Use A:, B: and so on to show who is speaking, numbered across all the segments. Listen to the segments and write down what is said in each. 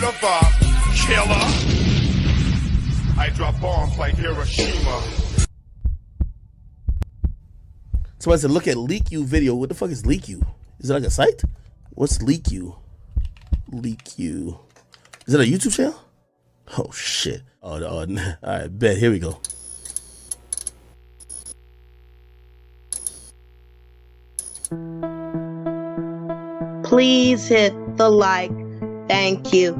A: Beautiful killer. I drop bombs like Hiroshima.
B: Somebody said, look at LeakYou video. What the fuck is LeakYou? Is it like a site? What's LeakYou? LeakYou. Is it a YouTube channel? Oh, shit. Oh, all right, bet. Here we go.
C: Please hit the like. Thank you.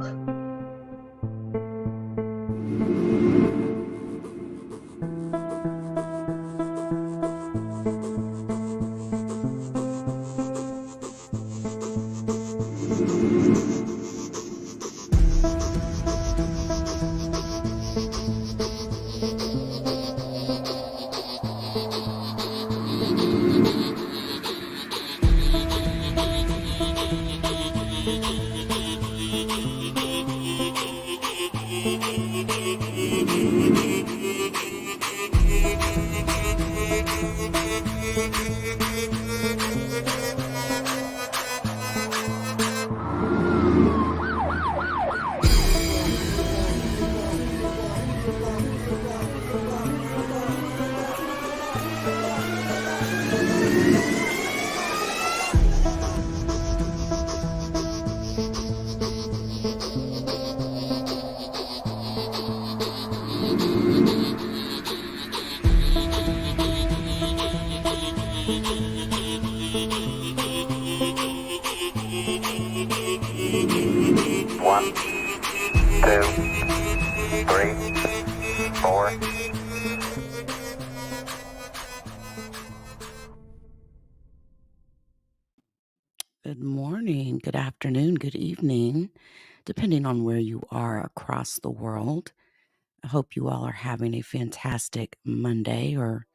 D: One, two, three, four.
E: Good morning, good afternoon, good evening, depending on where you are across the world. I hope you all are having a fantastic Monday or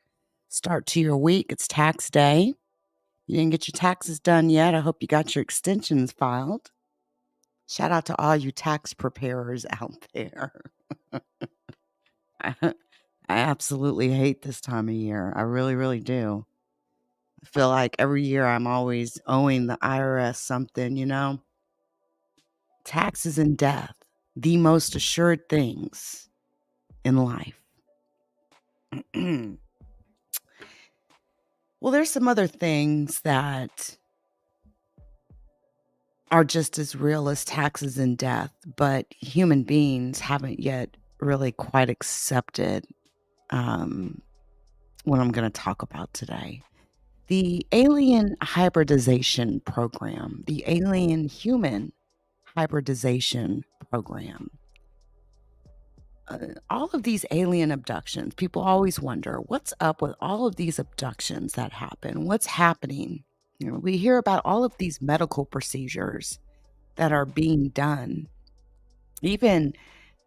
E: start to your week. It's tax day. You didn't get your taxes done yet. I hope you got your extensions filed. Shout out to all you tax preparers out there. I absolutely hate this time of year. I really, really do. I feel like every year I'm always owing the IRS something, you know? Taxes and death, the most assured things in life. Well, there's some other things that are just as real as taxes and death, but human beings haven't yet really quite accepted what I'm going to talk about today. The alien hybridization program, the alien human hybridization program. All of these alien abductions, people always wonder, what's up with all of these abductions that happen? What's happening? You know, we hear about all of these medical procedures that are being done, even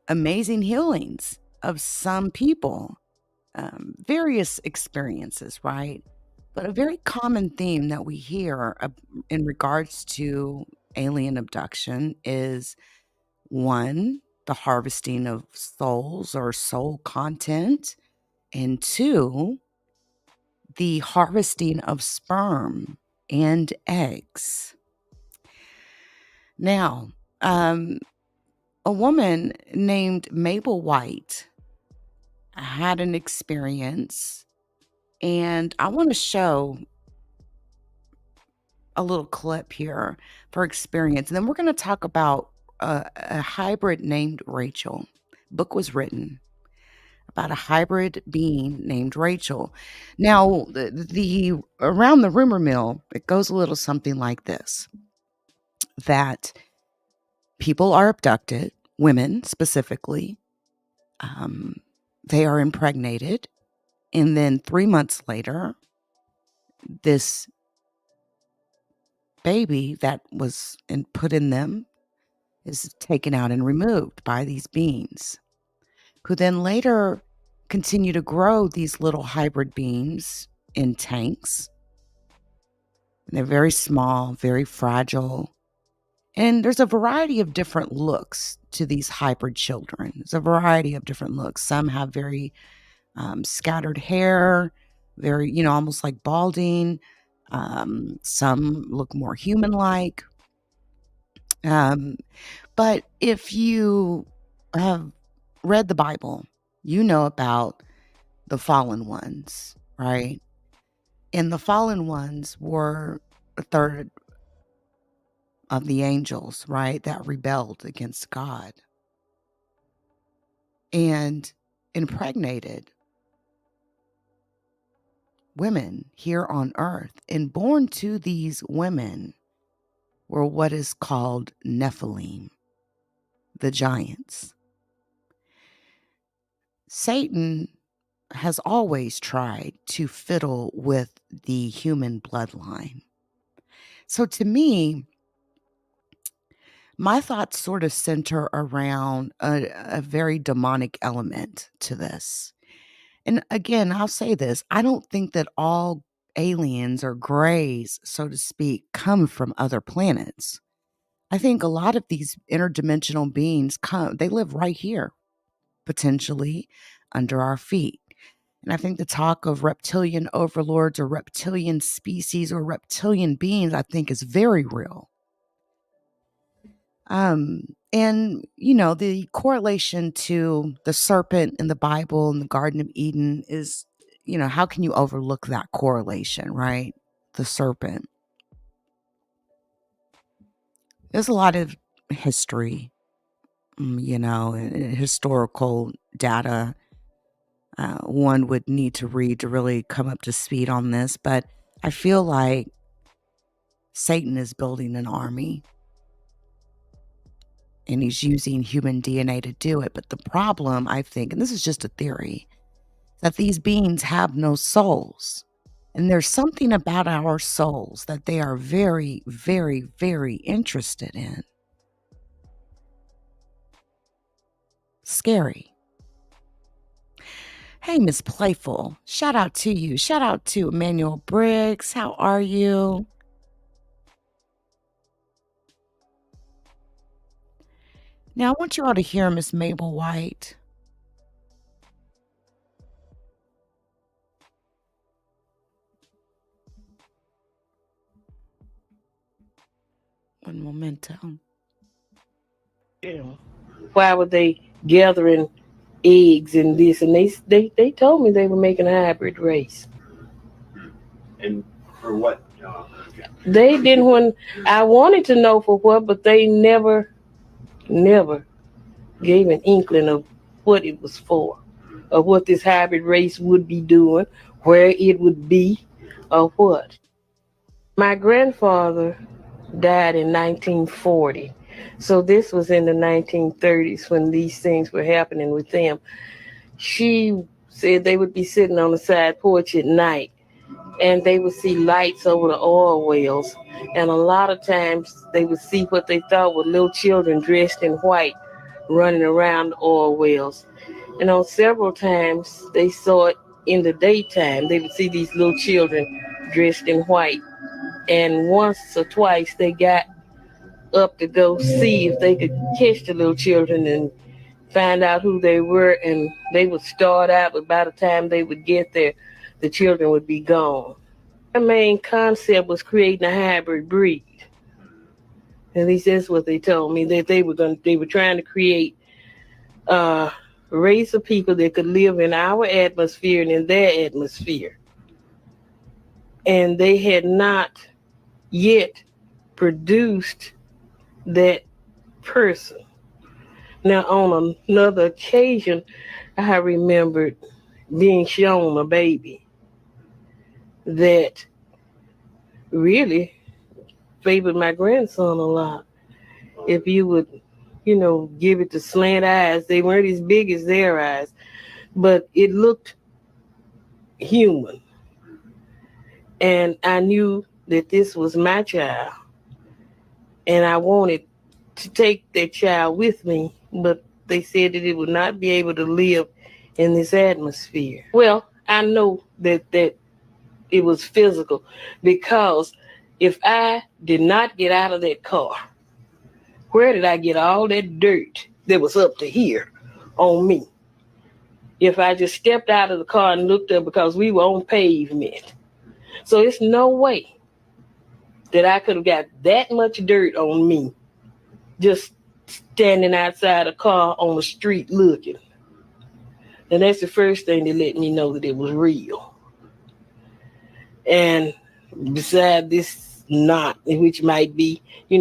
E: amazing healings of some people, various experiences, right? But a very common theme that we hear in regards to alien abduction is, one, the harvesting of souls or soul content, and two, the harvesting of sperm and eggs. Now, a woman named Mabel White had an experience, and I want to show a little clip here for experience. And then we're going to talk about a hybrid named Rachel. Book was written about a hybrid being named Rachel. Now, the around the rumor mill, it goes a little something like this: that people are abducted, women specifically. They are impregnated, and then 3 months later, this baby that was put in them is taken out and removed by these beings, who then later continue to grow these little hybrid beings in tanks. And they're very small, very fragile. And there's a variety of different looks to these hybrid children. There's a variety of different looks. Some have very scattered hair, very, almost like balding. Some look more human-like. But if you have read the Bible, you know about the fallen ones, right? And the fallen ones were a third of the angels, right, that rebelled against God and impregnated women here on earth. And born to these women were what is called Nephilim, the giants. Satan has always tried to fiddle with the human bloodline. So to me, my thoughts sort of center around a very demonic element to this. And again, I'll say this, I don't think that all aliens or grays, so to speak, come from other planets. I think a lot of these interdimensional beings they live right here, potentially under our feet. And I think the talk of reptilian overlords or reptilian species or reptilian beings, I think is very real. And the correlation to the serpent in the Bible and the Garden of Eden is, how can you overlook that correlation, right? The serpent. There's a lot of history, and historical data one would need to read to really come up to speed on this. But I feel like Satan is building an army and he's using human DNA to do it. But the problem, I think, and this is just a theory, that these beings have no souls. And there's something about our souls that they are very, very, very interested in. Scary. Hey, Miss Playful, shout out to you. Shout out to Emmanuel Briggs. How are you? Now, I want you all to hear Miss Mabel White. One momento.
F: Yeah. Why were they gathering eggs and this? And they told me they were making a hybrid race.
G: And for what?
F: They didn't want. I wanted to know for what, but they never gave an inkling of what it was for, of what this hybrid race would be doing, where it would be, or what. My grandfather died in 1940. So this was in the 1930s when these things were happening with them. She said they would be sitting on the side porch at night and they would see lights over the oil wells. And a lot of times they would see what they thought were little children dressed in white running around the oil wells. And on several times they saw it in the daytime. They would see these little children dressed in white. And once or twice they got up to go see if they could catch the little children and find out who they were, and they would start out, but by the time they would get there, the children would be gone. Their main concept was creating a hybrid breed. At least that's what they told me, that they were trying to create a race of people that could live in our atmosphere and in their atmosphere. And they had not yet produced that person. Now, on another occasion, I remembered being shown a baby that really favored my grandson a lot. If you would, give it the slant eyes, they weren't as big as their eyes, but it looked human. And I knew that this was my child. And I wanted to take that child with me, but they said that it would not be able to live in this atmosphere. Well, I know that it was physical, because if I did not get out of that car, where did I get all that dirt that was up to here on me? If I just stepped out of the car and looked up, because we were on pavement. So it's no way that I could have got that much dirt on me just standing outside a car on the street looking. And that's the first thing that let me know that it was real. And beside this knot, which might be, you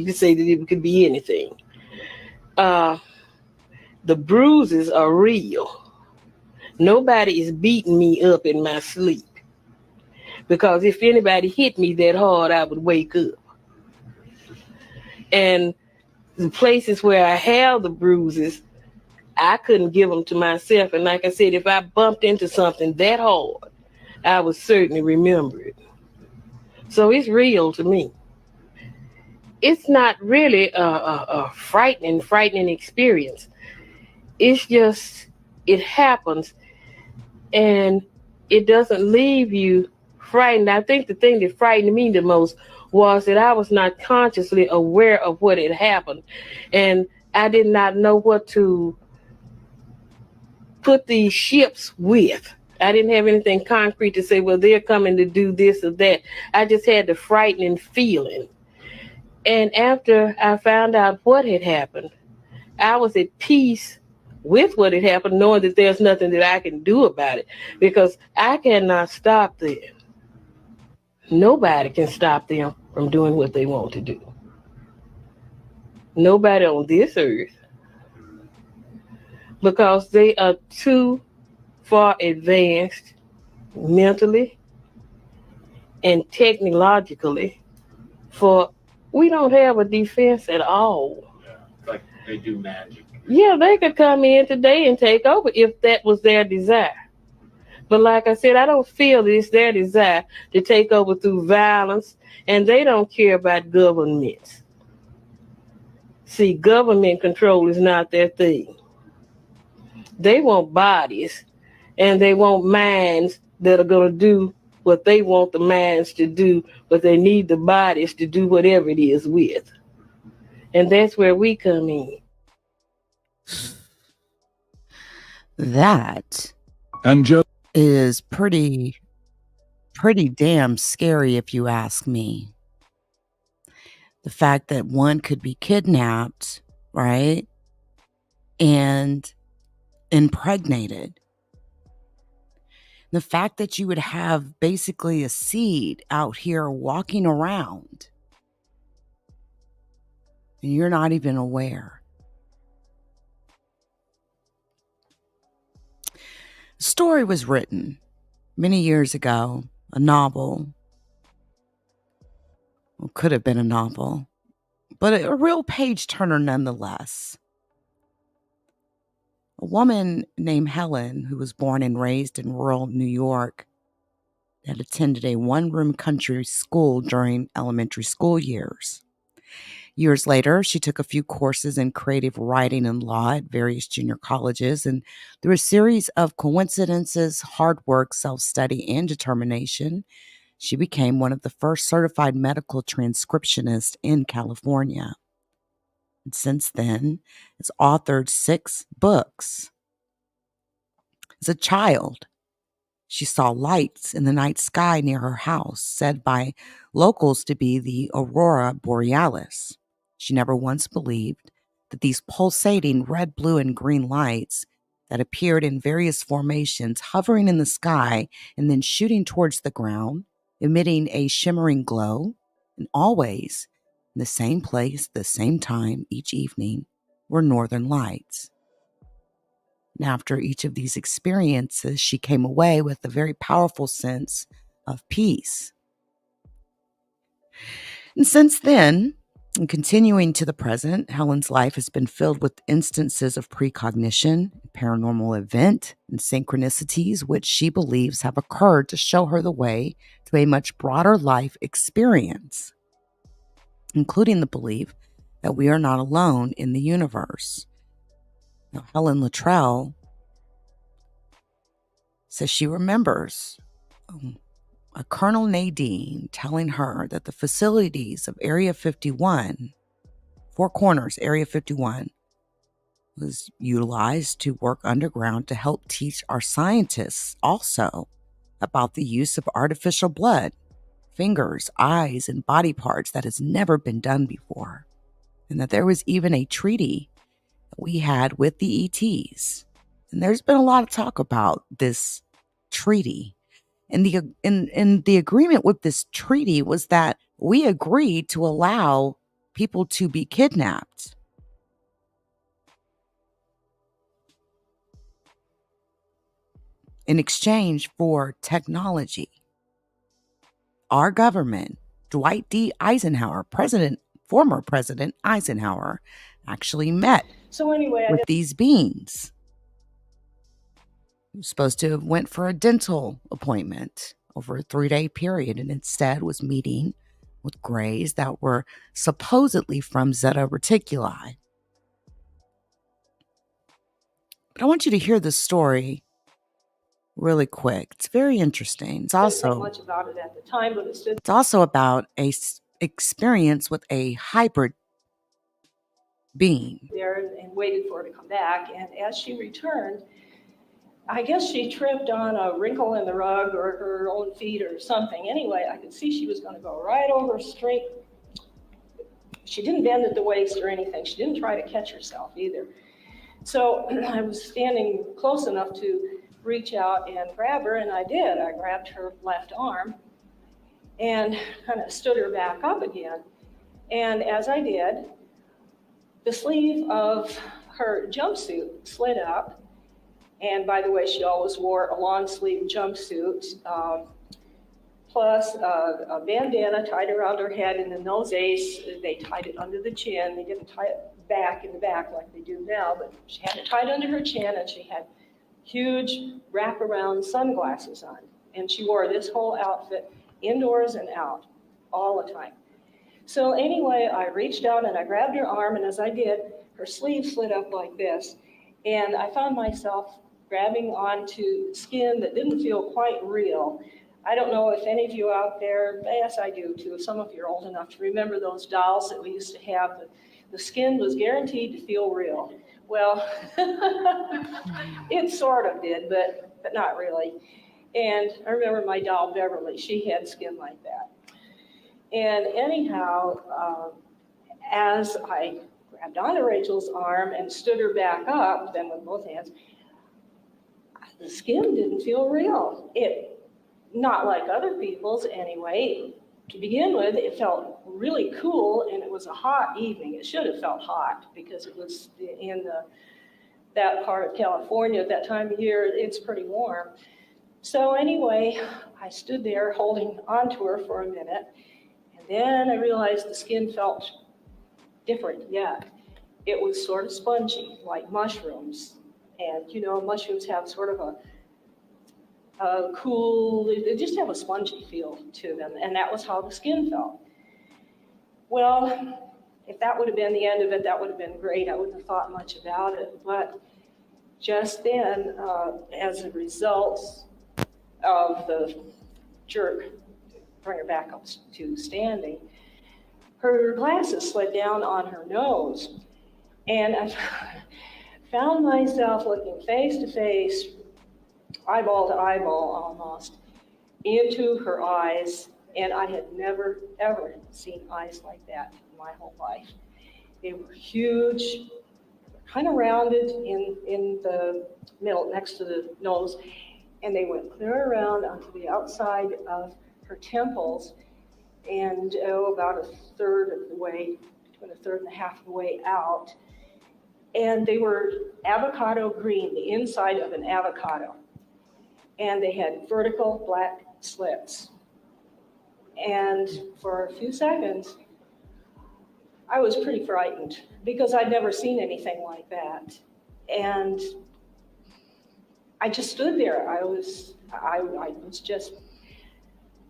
F: could say that it could be anything. The bruises are real. Nobody is beating me up in my sleep. Because if anybody hit me that hard, I would wake up. And the places where I have the bruises, I couldn't give them to myself. And like I said, if I bumped into something that hard, I would certainly remember it. So it's real to me. It's not really a frightening experience. It's just, it happens and it doesn't leave you frightened. I think the thing that frightened me the most was that I was not consciously aware of what had happened. And I did not know what to put these ships with. I didn't have anything concrete to say, well, they're coming to do this or that. I just had the frightening feeling. And after I found out what had happened, I was at peace with what had happened, knowing that there's nothing that I can do about it, because I cannot stop them. Nobody can stop them from doing what they want to do. Nobody on this earth. Because they are too far advanced mentally and technologically for, we don't have a defense at all.
G: Yeah, it's like they do magic.
F: Yeah, they could come in today and take over if that was their desire. But like I said, I don't feel that it's their desire to take over through violence, and they don't care about governments. See, government control is not their thing. They want bodies, and they want minds that are going to do what they want the minds to do, but they need the bodies to do whatever it is with. And that's where we come in.
E: That is pretty damn scary, if you ask me. The fact that one could be kidnapped, right, and impregnated. The fact that you would have basically a seed out here walking around and you're not even aware. The story was written many years ago, a novel. Well, could have been a novel, but a real page turner nonetheless. A woman named Helen, who was born and raised in rural New York, had attended a one-room country school during elementary school years. Years later, she took a few courses in creative writing and law at various junior colleges, and through a series of coincidences, hard work, self-study, and determination, she became one of the first certified medical transcriptionists in California. And since then, has authored 6 books. As a child, she saw lights in the night sky near her house, said by locals to be the aurora borealis. She never once believed that these pulsating red, blue, and green lights that appeared in various formations, hovering in the sky and then shooting towards the ground, emitting a shimmering glow, and always in the same place, the same time each evening, were northern lights. And after each of these experiences, she came away with a very powerful sense of peace. And since then, and continuing to the present, Helen's life has been filled with instances of precognition, paranormal event, and synchronicities which she believes have occurred to show her the way to a much broader life experience, including the belief that we are not alone in the universe. Now, Helen Luttrell says she remembers a Colonel Nadine telling her that the facilities of Area 51, Four Corners, Area 51, was utilized to work underground to help teach our scientists also about the use of artificial blood, fingers, eyes, and body parts that has never been done before. and that there was even a treaty that we had with the ETs. And there's been a lot of talk about this treaty. And the agreement with this treaty was that we agreed to allow people to be kidnapped. In exchange for technology. Our government, Dwight D. Eisenhower, former President Eisenhower, actually met with these beings. He was supposed to have went for a dental appointment over a 3-day period, and instead was meeting with grays that were supposedly from Zeta Reticuli. But I want you to hear this story really quick. It's very interesting. It's also
H: much about it at the time, but
E: it's also about a experience with a hybrid being.
H: There and waited for her to come back. And as she returned, I guess she tripped on a wrinkle in the rug or her own feet or something. Anyway, I could see she was going to go right over straight. She didn't bend at the waist or anything. She didn't try to catch herself either. So I was standing close enough to reach out and grab her, and I did. I grabbed her left arm and kind of stood her back up again. And as I did, the sleeve of her jumpsuit slid up. And by the way, she always wore a long sleeve jumpsuit, plus a bandana tied around her head, and in those days, they tied it under the chin. They didn't tie it back in the back like they do now, but she had it tied under her chin, and she had huge wraparound sunglasses on. And she wore this whole outfit indoors and out all the time. So anyway, I reached out and I grabbed her arm, and as I did, her sleeve slid up like this. And I found myself grabbing onto skin that didn't feel quite real. I don't know if any of you out there, yes, I do too. Some of you are old enough to remember those dolls that we used to have. The skin was guaranteed to feel real. Well, it sort of did, but not really. And I remember my doll Beverly, she had skin like that. And anyhow, as I grabbed onto Rachel's arm and stood her back up, then with both hands, the skin didn't feel real. Not like other people's anyway. To begin with, it felt really cool, and it was a hot evening. It should have felt hot because it was in that part of California at that time of year. It's pretty warm. So anyway, I stood there holding onto her for a minute, and then I realized the skin felt different yet. It was sort of spongy, like mushrooms. And you know, mushrooms have sort of a cool, they just have a spongy feel to them, and that was how the skin felt. Well, if that would have been the end of it, that would have been great. I wouldn't have thought much about it, but just then, as a result of the jerk, bring her back up to standing, her glasses slid down on her nose, and I found myself looking face to face, eyeball to eyeball almost, into her eyes, and I had never, ever seen eyes like that in my whole life. They were huge, kind of rounded in the middle, next to the nose, and they went clear around onto the outside of her temples, and about a third of the way, between a third and a half of the way out. And they were avocado green, the inside of an avocado. And they had vertical black slits. And for a few seconds, I was pretty frightened because I'd never seen anything like that. And I just stood there. I was just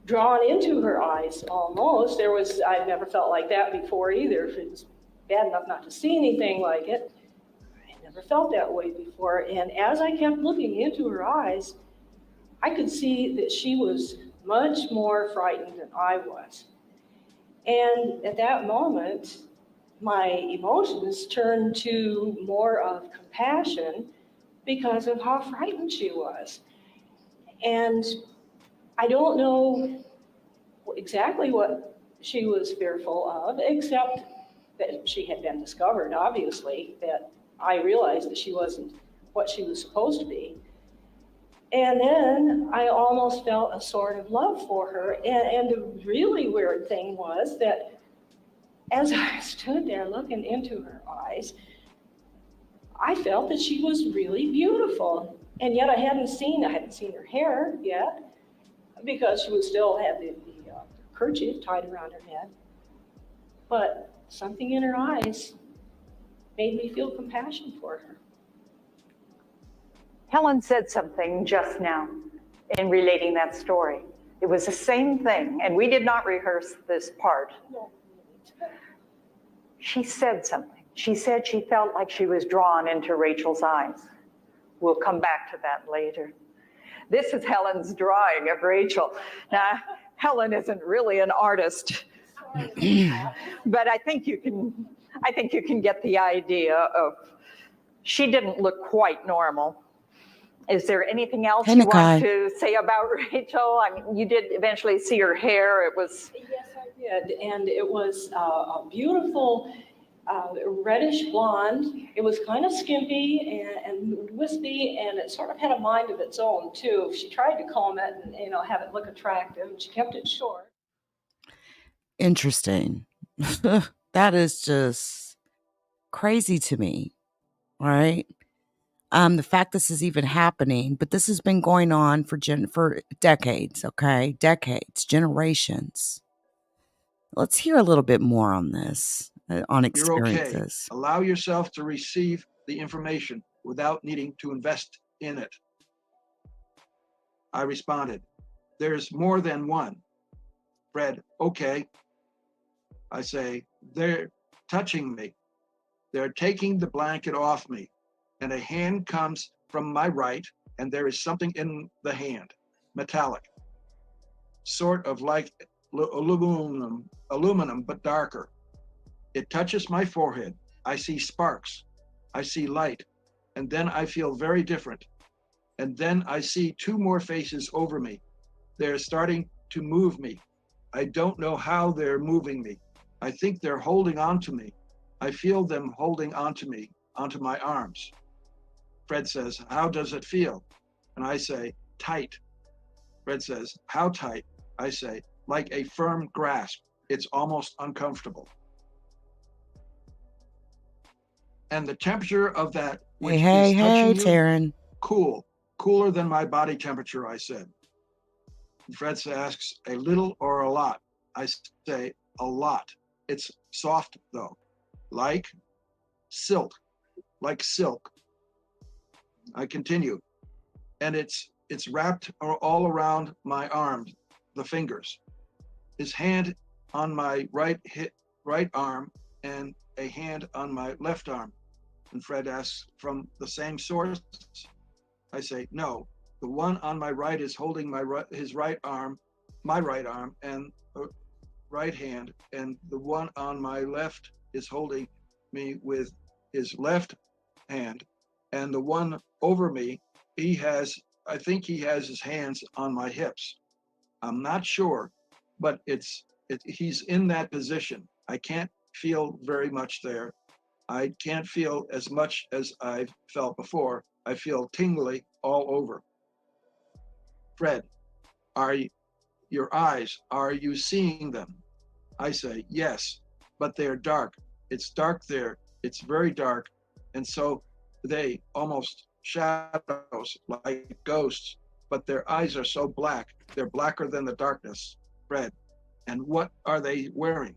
H: drawn into her eyes almost. I'd never felt like that before either. It was bad enough not to see anything like it. I never felt that way before. And as I kept looking into her eyes, I could see that she was much more frightened than I was. And at that moment, my emotions turned to more of compassion because of how frightened she was. And I don't know exactly what she was fearful of, except that she had been discovered, obviously, that I realized that she wasn't what she was supposed to be. And then I almost felt a sort of love for her. And the really weird thing was that as I stood there looking into her eyes, I felt that she was really beautiful. And yet I hadn't seen her hair yet, because she still had the kerchief tied around her head. But something in her eyes made me feel compassion for her.
I: Helen said something just now in relating that story. It was the same thing, and we did not rehearse this part. She said something. She said she felt like she was drawn into Rachel's eyes. We'll come back to that later. This is Helen's drawing of Rachel. Now, Helen isn't really an artist, but I think you can get the idea of, she didn't look quite normal. Is there anything else you want to say about Rachel? I mean, you did eventually see her hair. It was...
H: Yes, I did. And it was a beautiful reddish blonde. It was kind of skimpy and wispy, and it sort of had a mind of its own, too. She tried to comb it and, have it look attractive. She kept it short.
E: Interesting. That is just crazy to me. All right. The fact this is even happening, but this has been going on for decades, okay? Decades, generations. Let's hear a little bit more on this, on experiences.
J: You're okay. Allow yourself to receive the information without needing to invest in it. I responded, there's more than one. Fred, okay. I say, they're touching me. They're taking the blanket off me. And a hand comes from my right, and there is something in the hand, metallic, sort of like aluminum, but darker. It touches my forehead. I see sparks. I see light. And then I feel very different. And then I see two more faces over me. They're starting to move me. I don't know how they're moving me. I think they're holding on to me. I feel them holding on to me, onto my arms. Fred says, how does it feel? And I say, tight. Fred says, how tight? I say, like a firm grasp. It's almost uncomfortable. And the temperature of that which is touching you,
E: Taryn.
J: cool, cooler than my body temperature, I said. And Fred asks, a little or a lot? I say, a lot. It's soft though, like silk, like silk. I continue, and it's wrapped all around my arms, the fingers. His hand on my right arm and a hand on my left arm. And Fred asks, from the same source? I say, no, the one on my right is holding his right arm, my right arm, and right hand, and the one on my left is holding me with his left hand, and the one over me, I think he has his hands on my hips. I'm not sure, but he's in that position. I can't feel very much there. I can't feel as much as I've felt before. I feel tingly all over. Fred, your eyes, are you seeing them? I say, yes, but they're dark. It's dark there. It's very dark. And so they almost shadows like ghosts, but their eyes are so black. They're blacker than the darkness. Fred, and what are they wearing?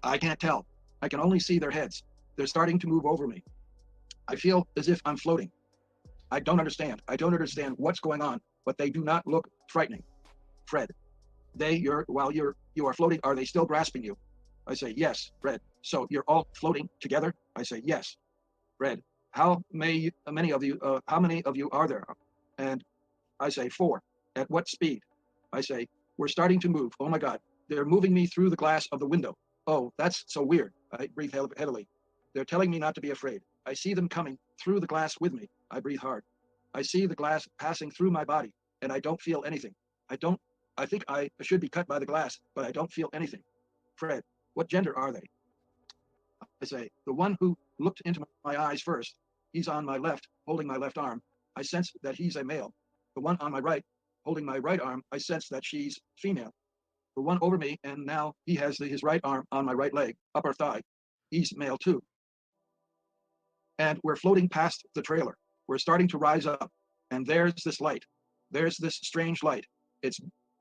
J: I can't tell. I can only see their heads. They're starting to move over me. I feel as if I'm floating. I don't understand. I don't understand what's going on, but they do not look frightening. Fred, while you are floating, are they still grasping you? I say, yes. Fred, so you're all floating together? I say, yes. Fred, how many of you are there? And I say, 4. At what speed? I say, we're starting to move. Oh my God, they're moving me through the glass of the window. Oh, that's so weird. I breathe heavily. They're telling me not to be afraid. I see them coming through the glass with me. I breathe hard. I see the glass passing through my body, and I don't feel anything. I I think I should be cut by the glass, but I don't feel anything. Fred, what gender are they? I say, the one who looked into my eyes first, he's on my left, holding my left arm. I sense that he's a male. The one on my right, holding my right arm, I sense that she's female. The one over me, and now he has his right arm on my right leg, upper thigh. He's male too. And we're floating past the trailer. We're starting to rise up, and there's this light. There's this strange light. It's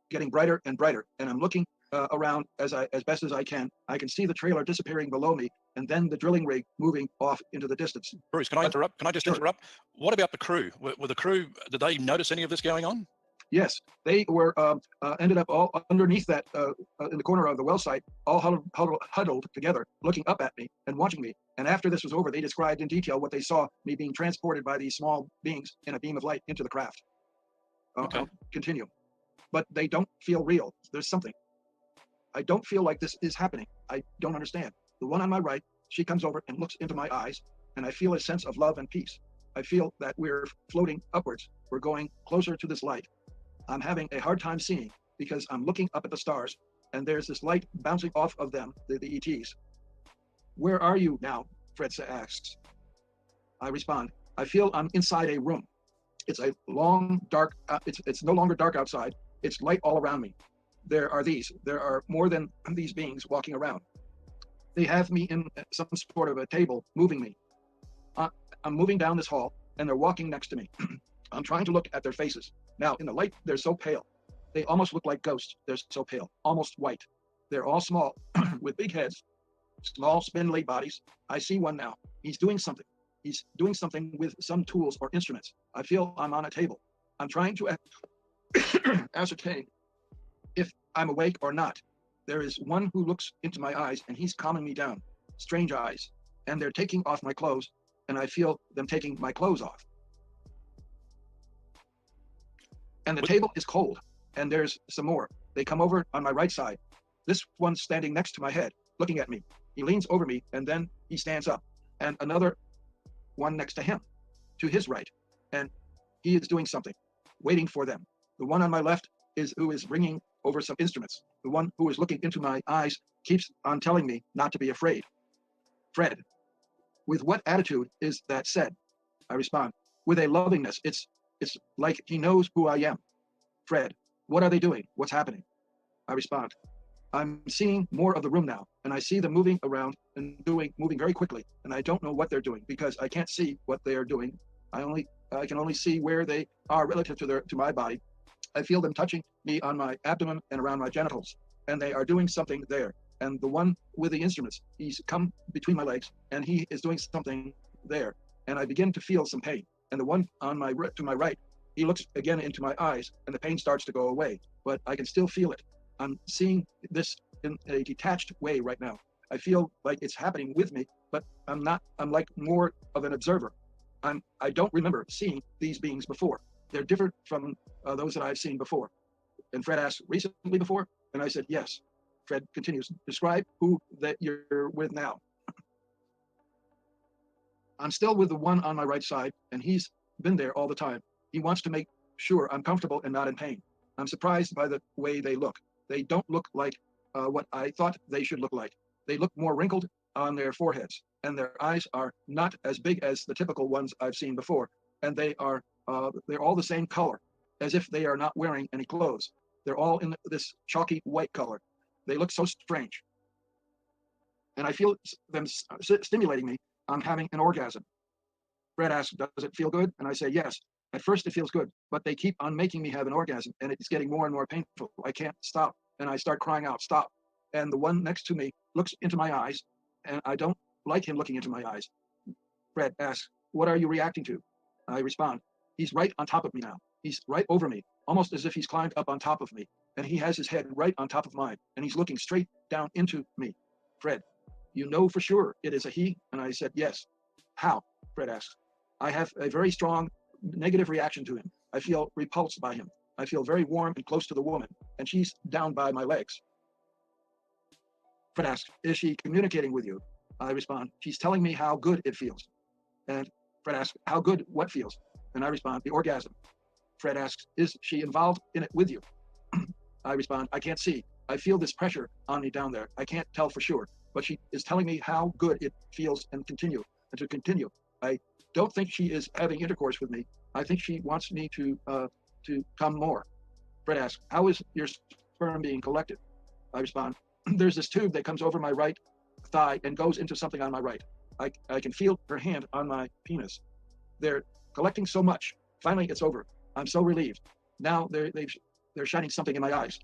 J: getting brighter and brighter, and I'm looking around as best as I can. I can see the trailer disappearing below me, and then the drilling rig moving off into the distance.
K: Bruce, can I interrupt? Can I just interrupt? What about the crew? Were the crew, did they notice any of this going on?
J: Yes, they were ended up all underneath that in the corner of the well site, all huddled together, looking up at me and watching me. And after this was over, they described in detail what they saw me being transported by these small beings in a beam of light into the craft.
K: Okay.
J: I'll continue. But they don't feel real. There's something. I don't feel like this is happening. I don't understand. The one on my right, she comes over and looks into my eyes, and I feel a sense of love and peace. I feel that we're floating upwards. We're going closer to this light. I'm having a hard time seeing because I'm looking up at the stars, and there's this light bouncing off of them, the ETs. Where are you now? Fred asks. I respond, I feel I'm inside a room. It's a long, dark, it's no longer dark outside. It's light all around me. There are more than these beings walking around. They have me in some sort of a table, moving me. I'm moving down this hall, and they're walking next to me. I'm trying to look at their faces. Now, in the light, they're so pale. They almost look like ghosts. They're so pale, almost white. They're all small, with big heads, small, spindly bodies. I see one now. He's doing something. He's doing something with some tools or instruments. I feel I'm on a table. I'm trying to ascertain if I'm awake or not. There is one who looks into my eyes, and he's calming me down. Strange eyes. And they're taking off my clothes, and I feel them taking my clothes off. And the table is cold, and there's some more. They come over on my right side. This one's standing next to my head, looking at me. He leans over me, and then he stands up. And another one next to him, to his right. And he is doing something, waiting for them. The one on my left who is bringing over some instruments. The one who is looking into my eyes keeps on telling me not to be afraid. Fred, with what attitude is that said? I respond, with a lovingness. It's like he knows who I am. Fred, what are they doing? What's happening? I respond, I'm seeing more of the room now, and I see them moving around and moving very quickly, and I don't know what they're doing because I can't see what they are doing. I can only see where they are relative to my body. I feel them touching me on my abdomen and around my genitals, and they are doing something there. And the one with the instruments, he's come between my legs, and he is doing something there. And I begin to feel some pain. And the one on to my right, he looks again into my eyes, and the pain starts to go away, but I can still feel it. I'm seeing this in a detached way right now. I feel like it's happening with me, but I'm not. I'm like more of an observer. I don't remember seeing these beings before. They're different from those that I've seen before. And Fred asked, recently before? And I said, yes. Fred continues, describe who that you're with now. I'm still with the one on my right side, and he's been there all the time. He wants to make sure I'm comfortable and not in pain. I'm surprised by the way they look. They don't look like what I thought they should look like. They look more wrinkled on their foreheads, and their eyes are not as big as the typical ones I've seen before. And they're all the same color, as if they are not wearing any clothes. They're all in this chalky white color. They look so strange. And I feel them stimulating me. I'm having an orgasm. Fred asks, does it feel good? And I say, yes. At first it feels good, but they keep on making me have an orgasm, and it's getting more and more painful. I can't stop. And I start crying out, stop. And the one next to me looks into my eyes, and I don't like him looking into my eyes. Fred asks, what are you reacting to? I respond, he's right on top of me now. He's right over me, almost as if he's climbed up on top of me. And he has his head right on top of mine, and he's looking straight down into me. Fred, you know for sure it is a he? And I said, yes. How? Fred asks. I have a very strong negative reaction to him. I feel repulsed by him. I feel very warm and close to the woman, and she's down by my legs. Fred asks, is she communicating with you? I respond, she's telling me how good it feels. And Fred asks, how good what feels? And I respond, the orgasm. Fred asks, is she involved in it with you? I respond, I can't see. I feel this pressure on me down there. I can't tell for sure, but she is telling me how good it feels and to continue. I don't think she is having intercourse with me. I think she wants me to come more. Fred asks, how is your sperm being collected? I respond, there's this tube that comes over my right thigh and goes into something on my right. I can feel her hand on my penis. They're collecting so much. Finally, it's over. I'm so relieved. Now they're shining something in my eyes.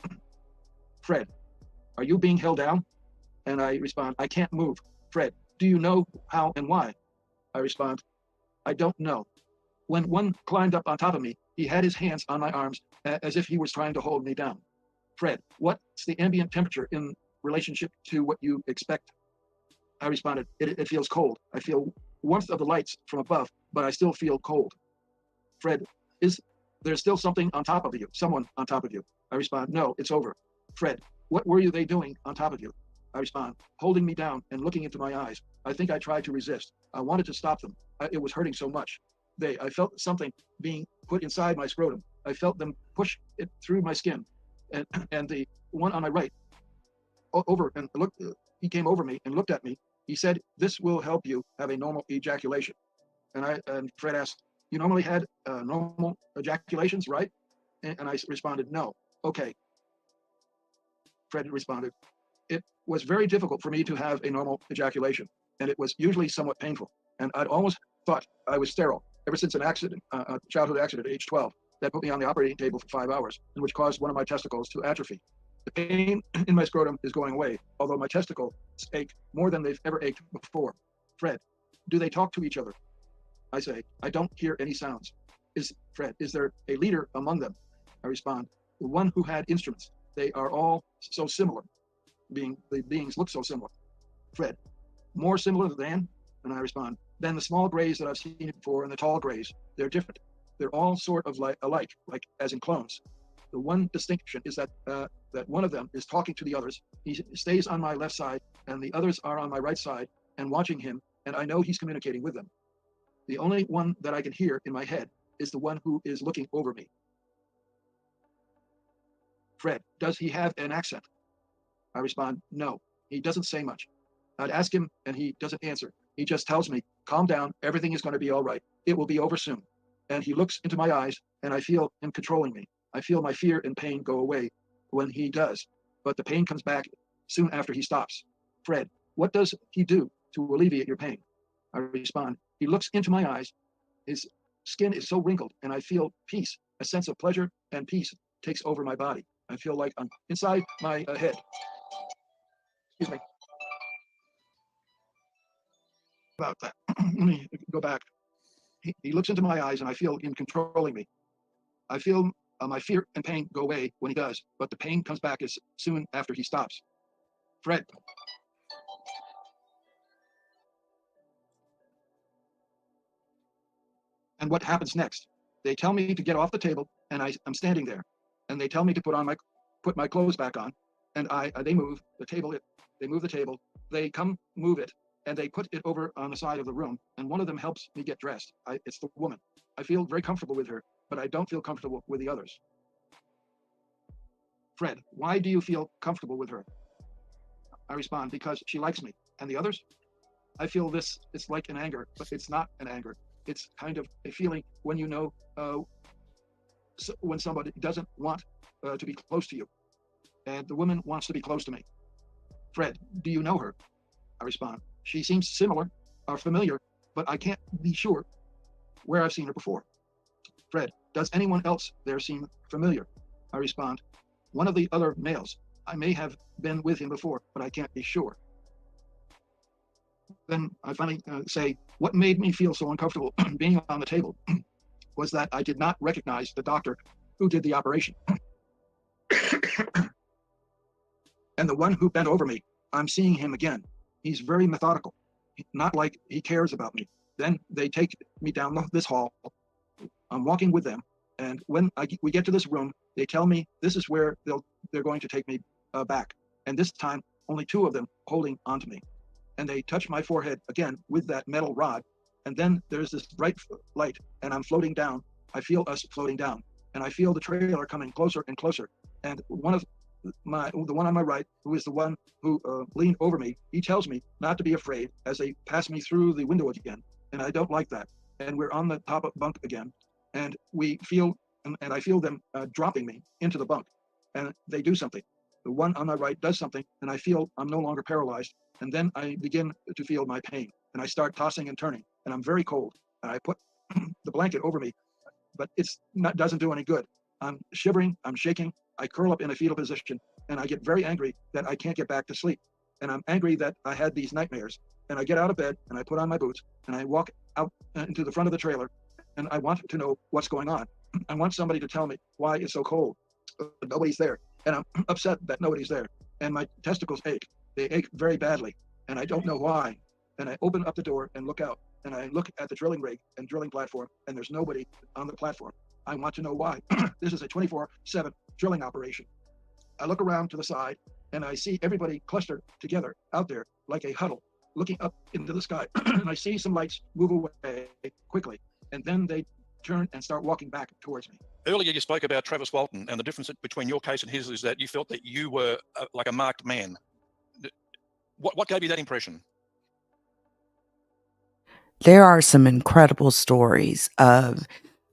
J: Fred, are you being held down? And I respond, I can't move. Fred, do you know how and why? I respond, I don't know. When one climbed up on top of me, he had his hands on my arms as if he was trying to hold me down. Fred, what's the ambient temperature in relationship to what you expect? I responded, it feels cold. I feel warmth of the lights from above, but I still feel cold. Fred, is there still something on top of you, someone on top of you? I respond, no, it's over. Fred, what were they doing on top of you? I respond, holding me down and looking into my eyes. I think I tried to resist. I wanted to stop them. It was hurting so much. I felt something being put inside my scrotum. I felt them push it through my skin. And the one on my right, he came over me and looked at me. He said, this will help you have a normal ejaculation. And Fred asked, you normally had normal ejaculations, right? And I responded, no. Okay. Fred responded, it was very difficult for me to have a normal ejaculation, and it was usually somewhat painful. And I'd almost thought I was sterile ever since an accident, a childhood accident at age 12, that put me on the operating table for 5 hours, and which caused one of my testicles to atrophy. The pain in my scrotum is going away, although my testicles ache more than they've ever ached before. Fred, do they talk to each other? I say, I don't hear any sounds. Fred, is there a leader among them? I respond, the one who had instruments. They are all so similar. The beings look so similar. Fred, more similar than? And I respond, than the small grays that I've seen before and the tall grays. They're different. They're all sort of alike, like as in clones. The one distinction is that one of them is talking to the others. He stays on my left side, and the others are on my right side and watching him, and I know he's communicating with them. The only one that I can hear in my head is the one who is looking over me. Fred, does he have an accent? I respond, no, he doesn't say much. I'd ask him, and he doesn't answer. He just tells me, calm down, everything is going to be all right. It will be over soon. And he looks into my eyes, and I feel him controlling me. I feel my fear and pain go away when he does, but the pain comes back soon after he stops. Fred, what does he do to alleviate your pain? I respond, he looks into my eyes. His skin is so wrinkled, and I feel peace. A sense of pleasure and peace takes over my body. I feel like I'm inside my head. Excuse me. About that. Let me go back. He looks into my eyes, and I feel him controlling me. I feel my fear and pain go away when he does, but the pain comes back as soon after he stops. Fred. And what happens next? They tell me to get off the table, and I'm standing there, and they tell me to put my clothes back on, and they move the table. They move the table. They come move it, and they put it over on the side of the room, and one of them helps me get dressed. It's the woman. I feel very comfortable with her, but I don't feel comfortable with the others. Fred, why do you feel comfortable with her? I respond, because she likes me. And the others? I feel this, it's like an anger, but it's not an anger. It's kind of a feeling when you know when somebody doesn't want to be close to you. And the woman wants to be close to me. Fred, do you know her? I respond, she seems similar or familiar, but I can't be sure where I've seen her before. Fred, does anyone else there seem familiar? I respond, one of the other males. I may have been with him before, but I can't be sure. Then I finally say, what made me feel so uncomfortable being on the table was that I did not recognize the doctor who did the operation. And the one who bent over me, I'm seeing him again. He's very methodical, not like he cares about me. Then they take me down this hall. I'm walking with them, and when we get to this room, they tell me this is where they're going to take me back. And this time, only two of them holding onto me. And they touch my forehead again with that metal rod. And then there's this bright light, and I'm floating down. I feel us floating down, and I feel the trailer coming closer and closer. And the one on my right, who is the one who leaned over me, he tells me not to be afraid as they pass me through the window again. And I don't like that. And we're on the top of bunk again. And we feel, and I feel them dropping me into the bunk. And they do something. The one on my right does something, and I feel I'm no longer paralyzed. And then I begin to feel my pain. And I start tossing and turning. And I'm very cold. And I put the blanket over me, but doesn't do any good. I'm shivering, I'm shaking, I curl up in a fetal position, and I get very angry that I can't get back to sleep. And I'm angry that I had these nightmares. And I get out of bed, and I put on my boots, and I walk out into the front of the trailer, and I want to know what's going on. I want somebody to tell me why it's so cold. But nobody's there. And I'm upset that nobody's there. And my testicles ache. They ache very badly, and I don't know why. And I open up the door and look out, and I look at the drilling rig and drilling platform, and there's nobody on the platform. I want to know why. This is a 24/7 drilling operation. I look around to the side, and I see everybody clustered together out there like a huddle, looking up into the sky. And I see some lights move away quickly, and then they turn and start walking back towards me.
K: Earlier, you spoke about Travis Walton, and the difference between your case and his is that you felt that you were like a marked man. What gave you that impression?
E: There are some incredible stories of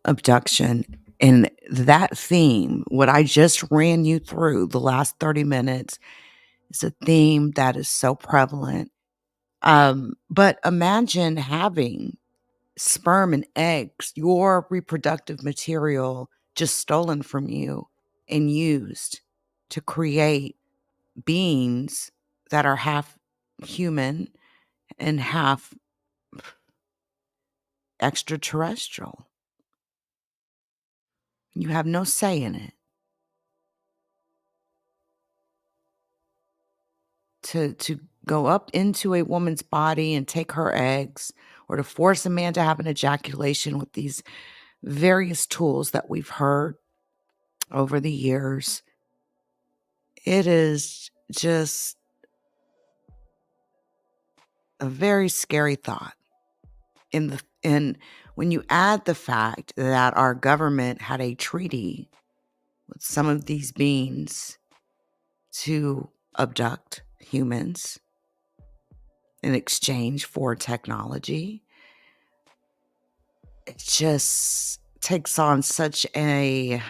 E: abduction, and that theme, what I just ran you through the last 30 minutes, is a theme that is so prevalent. But imagine having sperm and eggs, your reproductive material, just stolen from you and used to create beings that are half human and half extraterrestrial. You have no say in it. To go up into a woman's body and take her eggs, or to force a man to have an ejaculation with these various tools that we've heard over the years. It is just a very scary thought. And when you add the fact that our government had a treaty with some of these beings to abduct humans in exchange for technology, it just takes on such a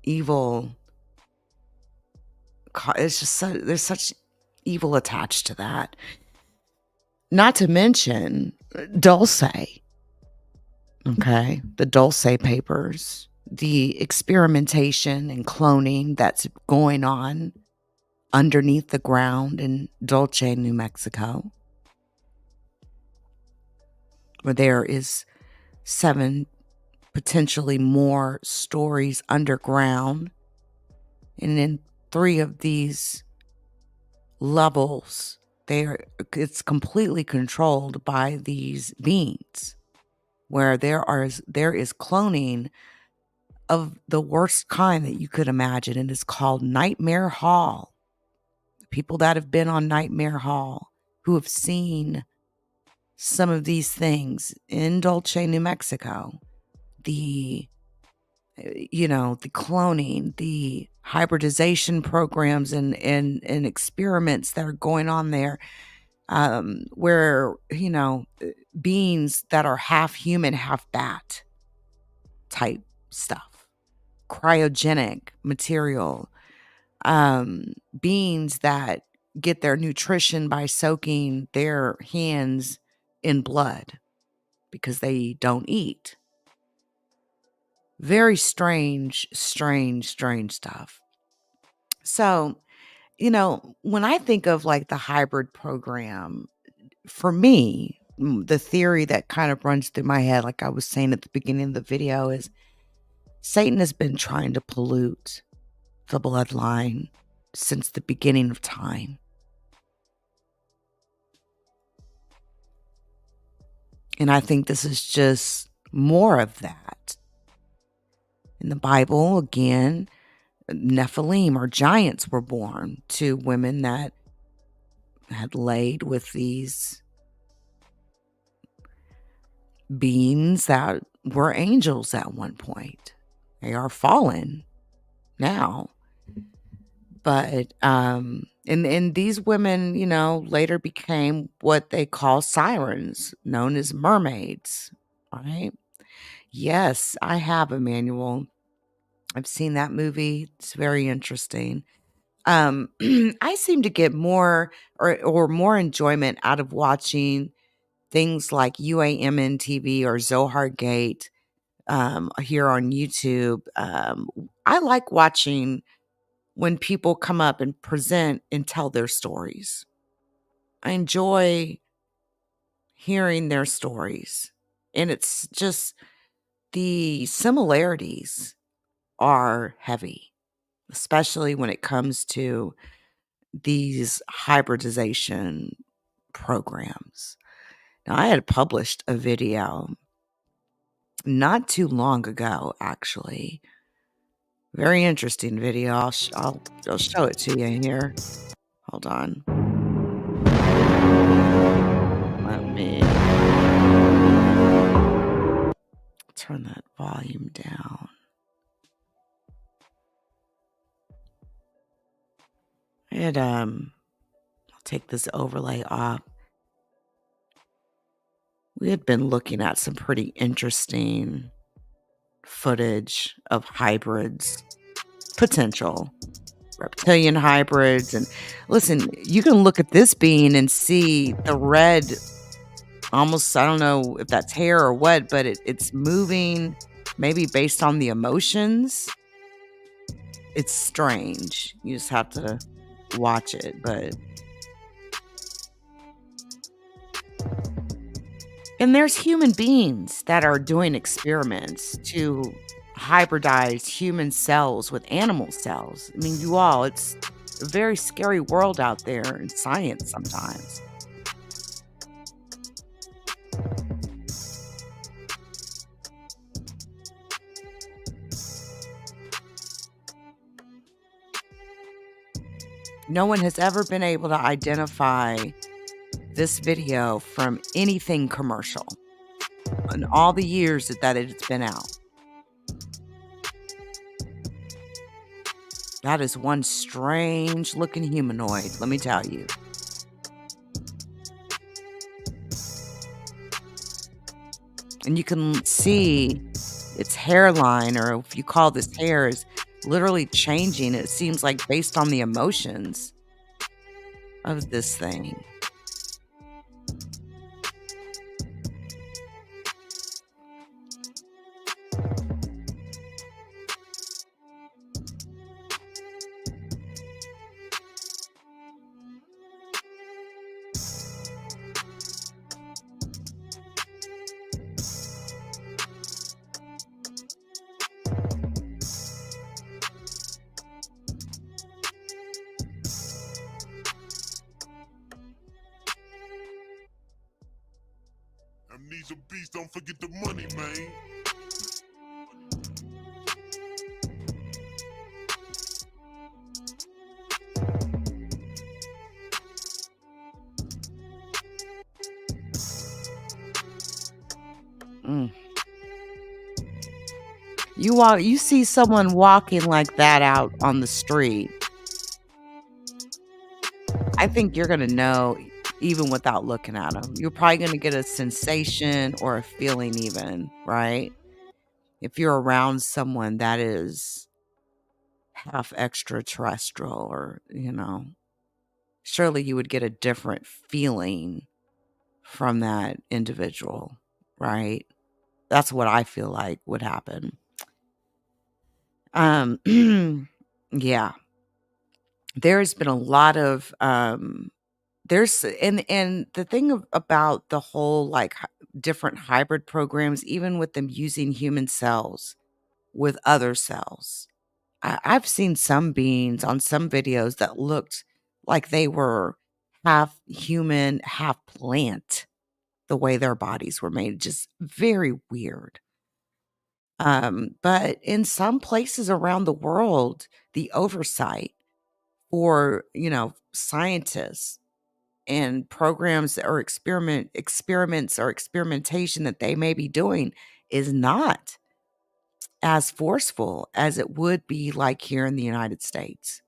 E: evil, it's just there's such evil attached to that. Not to mention Dulce, okay? The Dulce papers, the experimentation and cloning that's going on underneath the ground in Dulce, New Mexico, where there is 7 potentially more stories underground. And in 3 of these levels, it's completely controlled by these beings, where there is cloning of the worst kind that you could imagine. And it's called Nightmare Hall. People that have been on Nightmare Hall, who have seen some of these things in Dulce, New Mexico, the cloning, the hybridization programs and experiments that are going on there, where, beings that are half human, half bat type stuff, cryogenic material, beings that get their nutrition by soaking their hands in blood because they don't eat. Very strange stuff. So, when I think of like the hybrid program, for me, the theory that kind of runs through my head, like I was saying at the beginning of the video, is Satan has been trying to pollute the bloodline since the beginning of time. And I think this is just more of that. In the Bible, again, Nephilim or giants were born to women that had laid with these beings that were angels at one point. They are fallen. now. But and these women, later became what they call sirens, known as mermaids, right? Yes, I have, Emmanuel. I've seen that movie. It's very interesting. I seem to get more or more enjoyment out of watching things like UAMN TV or Zohar Gate here on YouTube. I like watching when people come up and present and tell their stories. I enjoy hearing their stories. And it's just the similarities are heavy, especially when it comes to these hybridization programs. Now, I had published a video not too long ago, actually. Very interesting video. I'll show it to you here. Hold on. Let me turn that volume down. And I'll take this overlay off. We had been looking at some pretty interesting footage of hybrids, potential reptilian hybrids. And listen, you can look at this being and see the red, almost, I don't know if that's hair or what, but it's moving maybe based on the emotions. It's strange. You just have to watch it. And there's human beings that are doing experiments to hybridize human cells with animal cells. I mean, it's a very scary world out there in science sometimes. No one has ever been able to identify this video from anything commercial in all the years that it's been out. That is one strange looking humanoid, let me tell you. And you can see its hairline, or if you call this hair, is literally changing. It seems like based on the emotions of this thing.
A: Amnesia beast, don't forget the money, man.
E: You see someone walking like that out on the street, I think you're going to know even without looking at them. You're probably going to get a sensation or a feeling even, right? If you're around someone that is half extraterrestrial or, surely you would get a different feeling from that individual, right? That's what I feel like would happen. Yeah. There's been a lot of there's and the thing about the whole different hybrid programs, even with them using human cells with other cells. I've seen some beings on some videos that looked like they were half human, half plant, the way their bodies were made. Just very weird. But in some places around the world, the oversight for, scientists and programs or experiments or experimentation that they may be doing is not as forceful as it would be like here in the United States.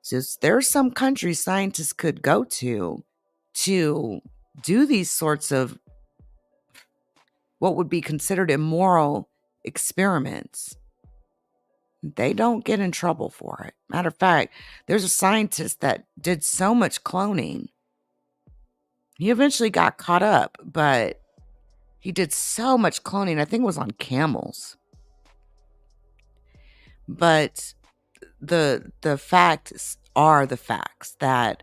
E: So there's some countries scientists could go to do these sorts of what would be considered immoral experiments. They don't get in trouble for it. Matter of fact, there's a scientist that did so much cloning. He eventually got caught up, but he did so much cloning. I think it was on camels. But the facts are the facts that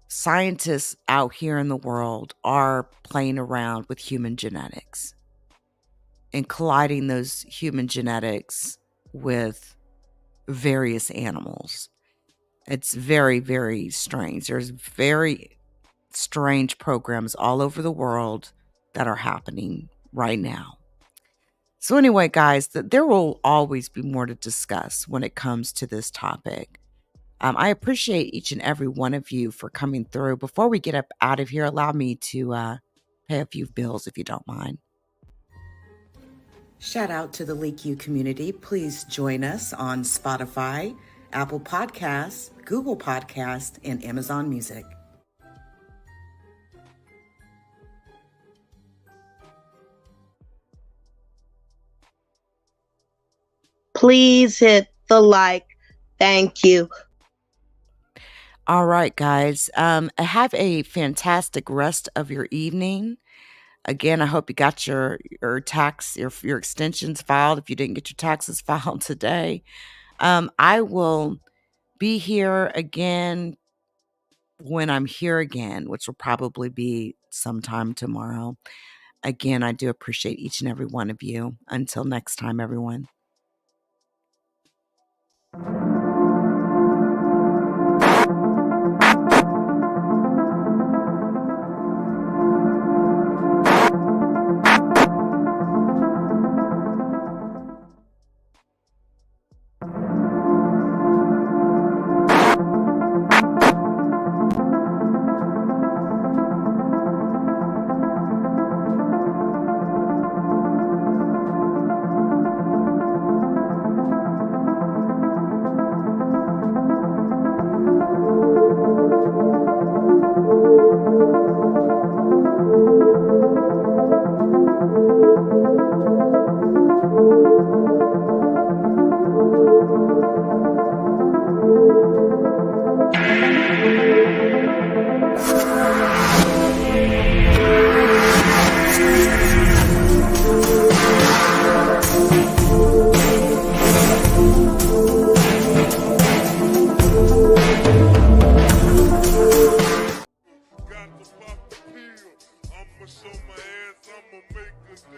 E: scientists out here in the world are playing around with human genetics and colliding those human genetics with various animals. It's very, very strange. There's very strange programs all over the world that are happening right now. So anyway, guys, there will always be more to discuss when it comes to this topic. I appreciate each and every one of you for coming through. Before we get up out of here, allow me to pay a few bills if you don't mind. Shout out to the LeakYou community. Please join us on Spotify, Apple Podcasts, Google Podcasts, and Amazon Music.
C: Please hit the like. Thank you.
E: All right, guys. Have a fantastic rest of your evening. Again, I hope you got your tax, your extensions filed. If you didn't get your taxes filed today, I will be here again when I'm here again, which will probably be sometime tomorrow. Again, I do appreciate each and every one of you. Until next time, everyone.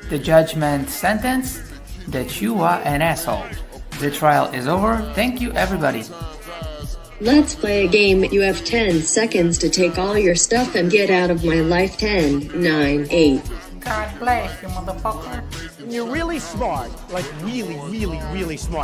L: The judgment sentence that you are an asshole. The trial is over. Thank you, everybody.
M: Let's play a game. You have 10 seconds to take all your stuff and get out of my life. 10, 9, 8.
L: God bless you, motherfucker.
N: You're really smart. Like really, really, really smart.